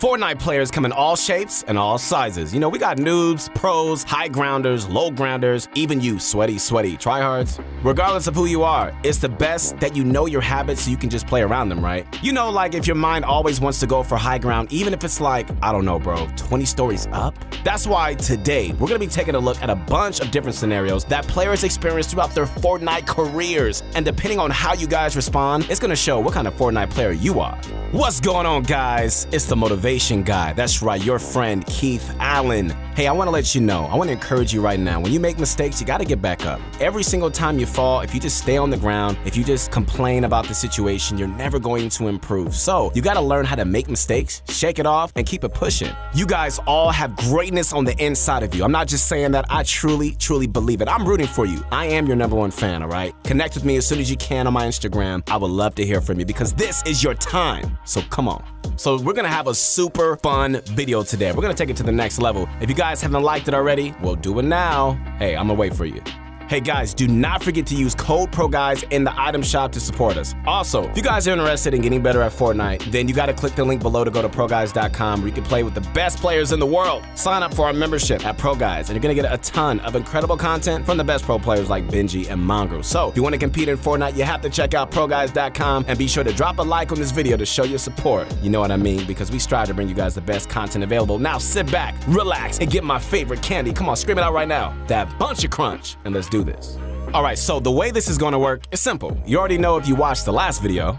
Fortnite players come in all shapes and all sizes. You know, we got noobs, pros, high grounders, low grounders, even you, sweaty tryhards. Regardless of who you are, it's the best that you know your habits so you can just play around them, right? You know, like if your mind always wants to go for high ground, even if it's like, I don't know, bro, 20 stories up? That's why today, we're gonna be taking a look at a bunch of different scenarios that players experience throughout their Fortnite careers. And depending on how you guys respond, it's gonna show what kind of Fortnite player you are. What's going on, guys? It's the Motivation Guy. That's right, your friend, Keith Allen. Hey, I wanna let you know, I wanna encourage you right now, when you make mistakes, you gotta get back up. Every single time you fall, if you just stay on the ground, if you just complain about the situation, you're never going to improve. So, you gotta learn how to make mistakes, shake it off, and keep it pushing. You guys all have greatness on the inside of you. I'm not just saying that, I truly believe it. I'm rooting for you. I am your #1 fan, all right? Connect with me as soon as you can on my Instagram. I would love to hear from you because this is your time. So come on. So we're gonna have a super fun video today. We're gonna take it to the next level. If you guys haven't liked it already, well, do it now. Hey, I'm gonna wait for you. Hey guys, do not forget to use code PROGUYS in the item shop to support us. Also, if you guys are interested in getting better at Fortnite, then you gotta click the link below to go to PROGUYS.com where you can play with the best players in the world. Sign up for our membership at PROGUYS and you're gonna get a ton of incredible content from the best pro players like Benji and Mongrel. So, if you wanna compete in Fortnite, you have to check out PROGUYS.com and be sure to drop a like on this video to show your support. You know what I mean? Because we strive to bring you guys the best content available. Now sit back, relax, and get my favorite candy. Come on, scream it out right now. That Bunch of Crunch, and let's do this. All right, so the way this is gonna work is simple. You already know if you watched the last video.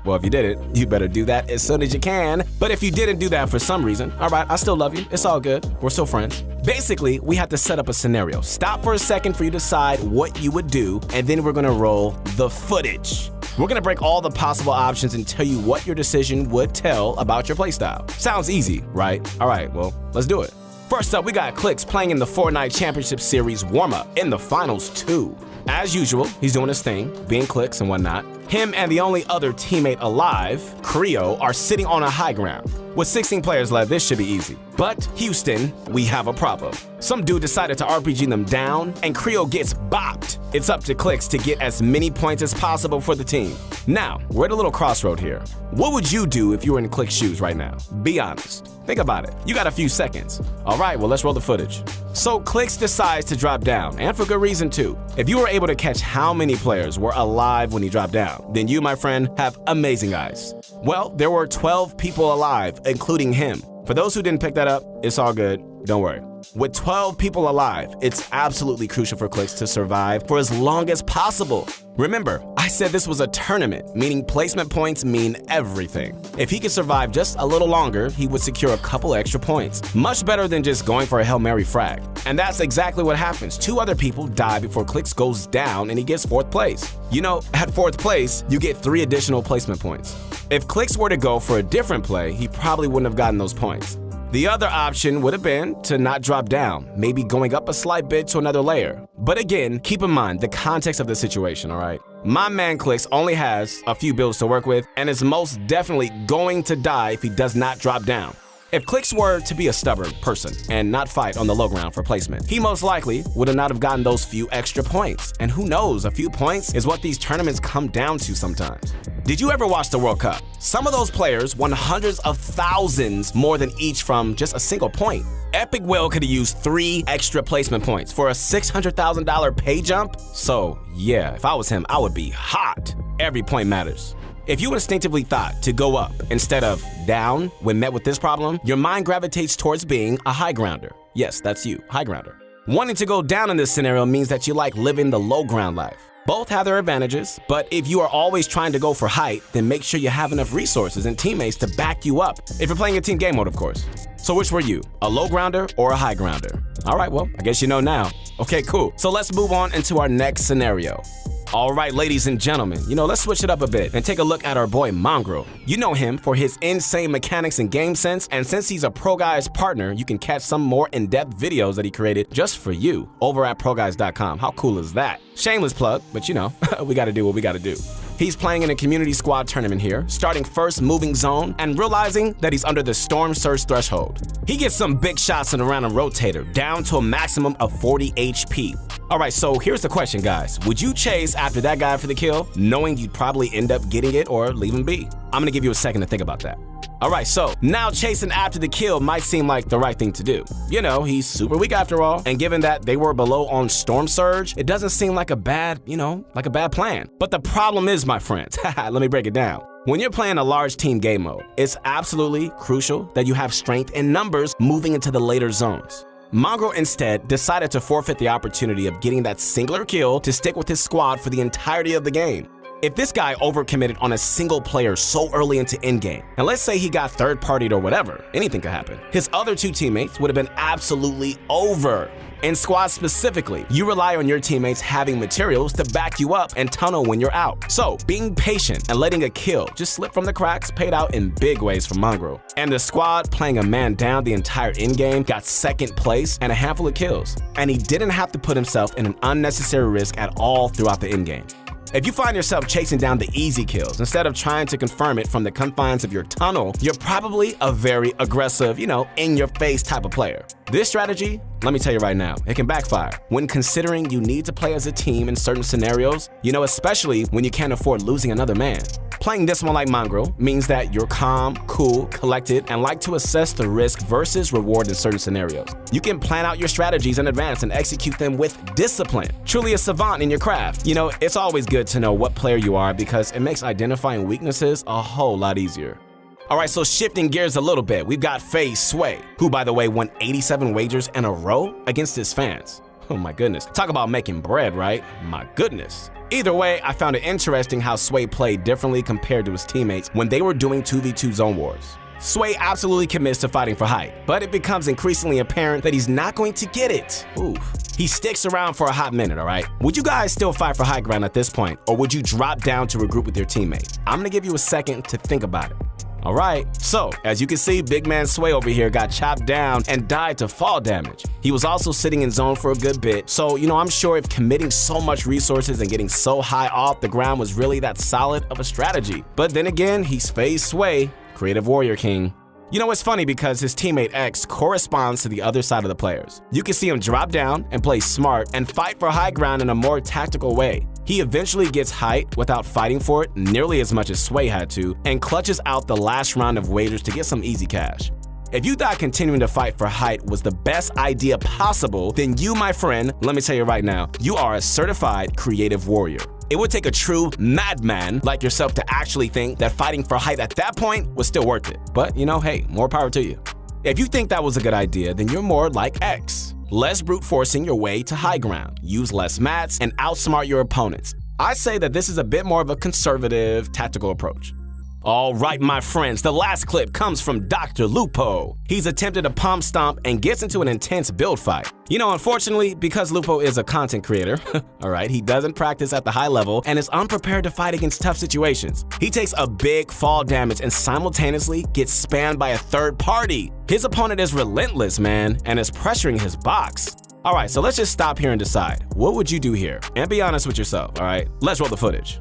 Well, if you didn't, you better do that as soon as you can. But if you didn't do that for some reason, all right, I still love you. It's all good. We're still friends. Basically, we have to set up a scenario. Stop for a second for you to decide what you would do, and then we're gonna roll the footage. We're gonna break all the possible options and tell you what your decision would tell about your playstyle. Sounds easy, right? All right, well, let's do it. First up, we got Clix playing in the Fortnite Championship Series warm-up in the Finals 2. As usual, he's doing his thing, being Clix and whatnot. Him and the only other teammate alive, Creo, are sitting on a high ground. With 16 players left, this should be easy. But Houston, we have a problem. Some dude decided to RPG them down, and Creo gets bopped. It's up to Clix to get as many points as possible for the team. Now, we're at a little crossroad here. What would you do if you were in Clix's shoes right now? Be honest. Think about it. You got a few seconds. All right, well, let's roll the footage. So Clix decides to drop down, and for good reason too. If you were able to catch how many players were alive when he dropped down, then you, my friend, have amazing eyes. Well, there were 12 people alive, including him. For those who didn't pick that up, it's all good. Don't worry. With 12 people alive, it's absolutely crucial for Clix to survive for as long as possible. Remember, I said this was a tournament, meaning placement points mean everything. If he could survive just a little longer, he would secure a couple extra points. Much better than just going for a Hail Mary frag. And that's exactly what happens. 2 other people die before Clix goes down and he gets 4th place. You know, at 4th place, you get 3 additional placement points. If Clix were to go for a different play, he probably wouldn't have gotten those points. The other option would have been to not drop down, maybe going up a slight bit to another layer. But again, keep in mind the context of the situation, all right? My man Clix only has a few builds to work with and is most definitely going to die if he does not drop down. If Clix were to be a stubborn person and not fight on the low ground for placement, he most likely would not have gotten those few extra points. And who knows, a few points is what these tournaments come down to sometimes. Did you ever watch the World Cup? Some of those players won hundreds of thousands more than each from just a single point. Epic Will could have used 3 extra placement points for a $600,000 pay jump. So yeah, if I was him, I would be hot. Every point matters. If you instinctively thought to go up instead of down when met with this problem, your mind gravitates towards being a high grounder. Yes, that's you, high grounder. Wanting to go down in this scenario means that you like living the low ground life. Both have their advantages, but if you are always trying to go for height, then make sure you have enough resources and teammates to back you up. If you're playing a team game mode, of course. So which were you, a low grounder or a high grounder? All right, well, I guess you know now. Okay, cool. So let's move on into our next scenario. All right, ladies and gentlemen, let's switch it up a bit and take a look at our boy Mongrel. You know him for his insane mechanics and game sense, and since he's a ProGuys partner, you can catch some more in-depth videos that he created just for you over at ProGuys.com. How cool is that? Shameless plug, but we gotta do what we gotta do. He's playing in a community squad tournament here, starting first moving zone and realizing that he's under the storm surge threshold. He gets some big shots in a random rotator, down to a maximum of 40 HP. All right, so here's the question, guys. Would you chase after that guy for the kill, knowing you'd probably end up getting it or leave him be? I'm gonna give you a second to think about that. Alright, so now chasing after the kill might seem like the right thing to do. You know, he's super weak after all, and given that they were below on Storm Surge, it doesn't seem like a bad, like a bad plan. But the problem is, my friends, let me break it down. When you're playing a large team game mode, it's absolutely crucial that you have strength in numbers moving into the later zones. Mongrel instead decided to forfeit the opportunity of getting that singular kill to stick with his squad for the entirety of the game. If this guy overcommitted on a single player so early into endgame, and let's say he got third-partied or whatever, anything could happen, his other two teammates would have been absolutely over. In squads specifically, you rely on your teammates having materials to back you up and tunnel when you're out. So, being patient and letting a kill just slip from the cracks paid out in big ways for Mongrel. And the squad, playing a man down the entire endgame, got second place and a handful of kills. And he didn't have to put himself in an unnecessary risk at all throughout the endgame. If you find yourself chasing down the easy kills instead of trying to confirm it from the confines of your tunnel, you're probably a very aggressive, in-your-face type of player. This strategy, let me tell you right now, it can backfire when considering you need to play as a team in certain scenarios, especially when you can't afford losing another man. Playing this one like Mongrel means that you're calm, cool, collected, and like to assess the risk versus reward in certain scenarios. You can plan out your strategies in advance and execute them with discipline. Truly a savant in your craft. It's always good to know what player you are because it makes identifying weaknesses a whole lot easier. Alright, so shifting gears a little bit, we've got FaZe Sway, who by the way won 87 wagers in a row against his fans. Oh my goodness. Talk about making bread, right? My goodness. Either way, I found it interesting how Sway played differently compared to his teammates when they were doing 2v2 zone wars. Sway absolutely commits to fighting for height, but it becomes increasingly apparent that he's not going to get it. Oof. He sticks around for a hot minute, alright? Would you guys still fight for high ground at this point, or would you drop down to regroup with your teammate? I'm gonna give you a second to think about it. Alright, so as you can see, big man Sway over here got chopped down and died to fall damage. He was also sitting in zone for a good bit, so I'm sure if committing so much resources and getting so high off the ground was really that solid of a strategy. But then again, he's FaZe Sway, Creative Warrior King. It's funny because his teammate X corresponds to the other side of the players. You can see him drop down and play smart and fight for high ground in a more tactical way. He eventually gets height without fighting for it nearly as much as Sway had to, and clutches out the last round of wagers to get some easy cash. If you thought continuing to fight for height was the best idea possible, then you, my friend, let me tell you right now, you are a certified creative warrior. It would take a true madman like yourself to actually think that fighting for height at that point was still worth it. But hey, more power to you. If you think that was a good idea, then you're more like X. Less brute forcing your way to high ground, use less mats, and outsmart your opponents. I say that this is a bit more of a conservative, tactical approach. Alright, my friends, the last clip comes from Dr. Lupo. He's attempted a pump stomp and gets into an intense build fight. Unfortunately, because Lupo is a content creator, alright, he doesn't practice at the high level and is unprepared to fight against tough situations. He takes a big fall damage and simultaneously gets spammed by a third party. His opponent is relentless, man, and is pressuring his box. Alright, so let's just stop here and decide. What would you do here? And be honest with yourself, alright? Let's roll the footage.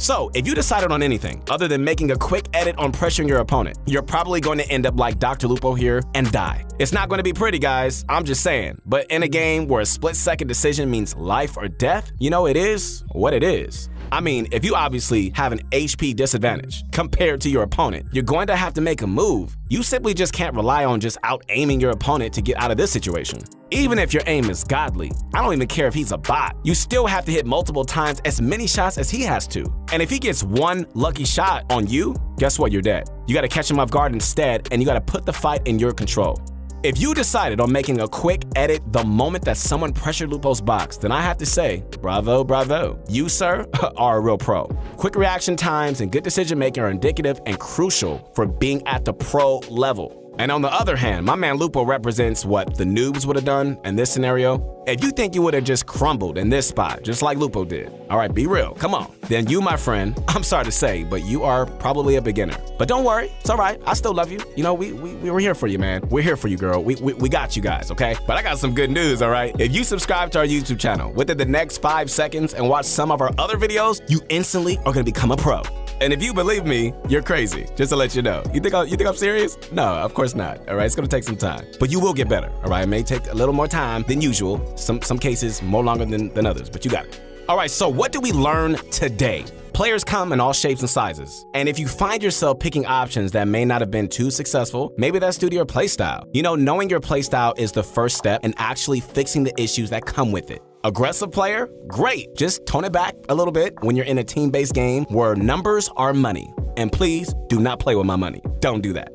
So, if you decided on anything other than making a quick edit on pressuring your opponent, you're probably going to end up like Dr. Lupo here and die. It's not going to be pretty, guys, I'm just saying. But in a game where a split-second decision means life or death, it is what it is. I mean, if you obviously have an HP disadvantage compared to your opponent, you're going to have to make a move. You simply just can't rely on just out-aiming your opponent to get out of this situation. Even if your aim is godly, I don't even care if he's a bot, you still have to hit multiple times as many shots as he has to. And if he gets one lucky shot on you, guess what? You're dead. You gotta catch him off guard instead, and you gotta put the fight in your control. If you decided on making a quick edit the moment that someone pressured Lupo's box, then I have to say, bravo, bravo. You, sir, are a real pro. Quick reaction times and good decision making are indicative and crucial for being at the pro level. And on the other hand, my man Lupo represents what the noobs would have done in this scenario. If you think you would have just crumbled in this spot, just like Lupo did, all right, be real, come on. Then you, my friend, I'm sorry to say, but you are probably a beginner. But don't worry, it's all right, I still love you. We're here for you, man. We're here for you, girl. We got you guys, okay? But I got some good news, all right? If you subscribe to our YouTube channel within the next 5 seconds and watch some of our other videos, you instantly are gonna become a pro. And if you believe me, you're crazy, just to let you know. You think I'm serious? No, of course not, all right? It's gonna take some time, but you will get better, all right? It may take a little more time than usual. Some cases more longer than others, but you got it. All right, so what did we learn today? Players come in all shapes and sizes. And if you find yourself picking options that may not have been too successful, maybe that's due to your playstyle. You know, knowing your playstyle is the first step in actually fixing the issues that come with it. Aggressive player? Great. Just tone it back a little bit when you're in a team-based game where numbers are money. And please do not play with my money. Don't do that.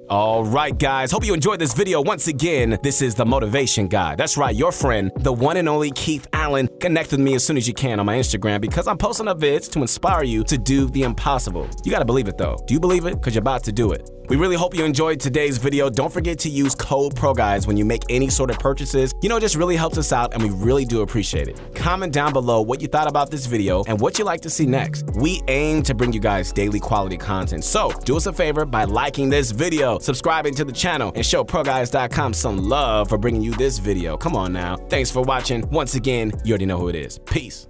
All right, guys, hope you enjoyed this video. Once again, this is the Motivation Guy. That's right, your friend, the one and only Keith Allen. Connect with me as soon as you can on my Instagram because I'm posting up vids to inspire you to do the impossible. You gotta believe it though. Do you believe it? Because you're about to do it. We really hope you enjoyed today's video. Don't forget to use code PROGUYS when you make any sort of purchases. You know, it just really helps us out and we really do appreciate it. Comment down below what you thought about this video and what you'd like to see next. We aim to bring you guys daily quality content. So do us a favor by liking this video, subscribing to the channel, and show PROGUYS.com some love for bringing you this video. Come on now. Thanks for watching. Once again, you already know who it is. Peace.